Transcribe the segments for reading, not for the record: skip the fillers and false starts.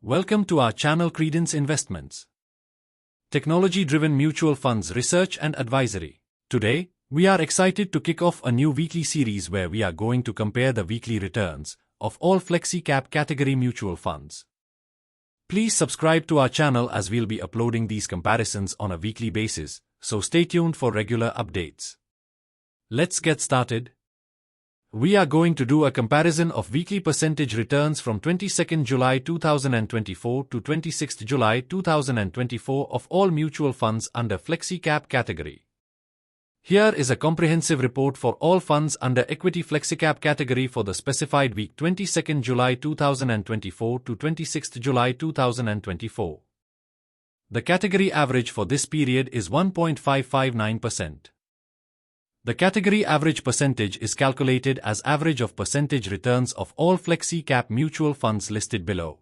Welcome to our channel Credence Investments. Technology-driven mutual funds research and advisory. Today, we are excited to kick off a new weekly series where we are going to compare the weekly returns of all Flexi Cap Category Mutual funds. Please subscribe to our channel as we'll be uploading these comparisons on a weekly basis, so stay tuned for regular updates. Let's get started. We are going to do a comparison of weekly percentage returns from 22nd July 2024 to 26th July 2024 of all mutual funds under Flexi Cap category. Here is a comprehensive report for all funds under Equity Flexicap category for the specified week 22nd July 2024 to 26th July 2024. The category average for this period is 1.559%. The category average percentage is calculated as average of percentage returns of all Flexi Cap mutual funds listed below.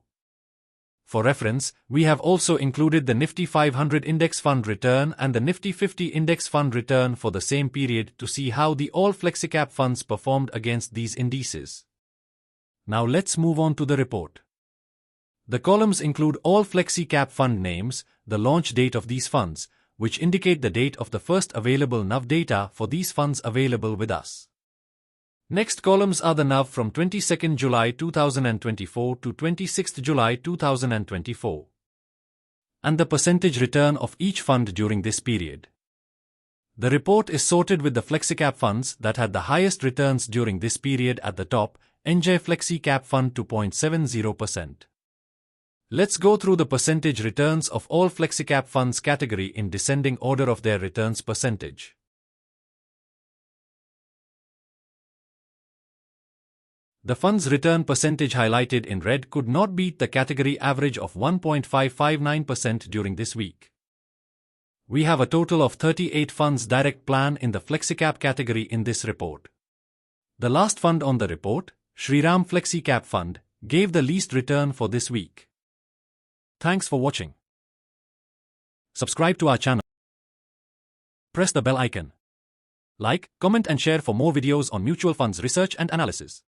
For reference, we have also included the Nifty 500 Index Fund return and the Nifty 50 Index Fund return for the same period to see how the all Flexicap funds performed against these indices. Now let's move on to the report. The columns include all Flexi Cap fund names, the launch date of these funds, which indicate the date of the first available NAV data for these funds available with us. Next columns are the NAV from 22nd July 2024 to 26th July 2024, and the percentage return of each fund during this period. The report is sorted with the Flexicap funds that had the highest returns during this period at the top, NJ Flexi Cap Fund 2.70%. Let's go through the percentage returns of all Flexicap funds category in descending order of their returns percentage. The fund's return percentage highlighted in red could not beat the category average of 1.559% during this week. We have a total of 38 funds direct plan in the Flexicap category in this report. The last fund on the report, Shriram Flexi Cap Fund, gave the least return for this week. Thanks for watching. Subscribe to our channel. Press the bell icon. Like, comment and share for more videos on mutual funds research and analysis.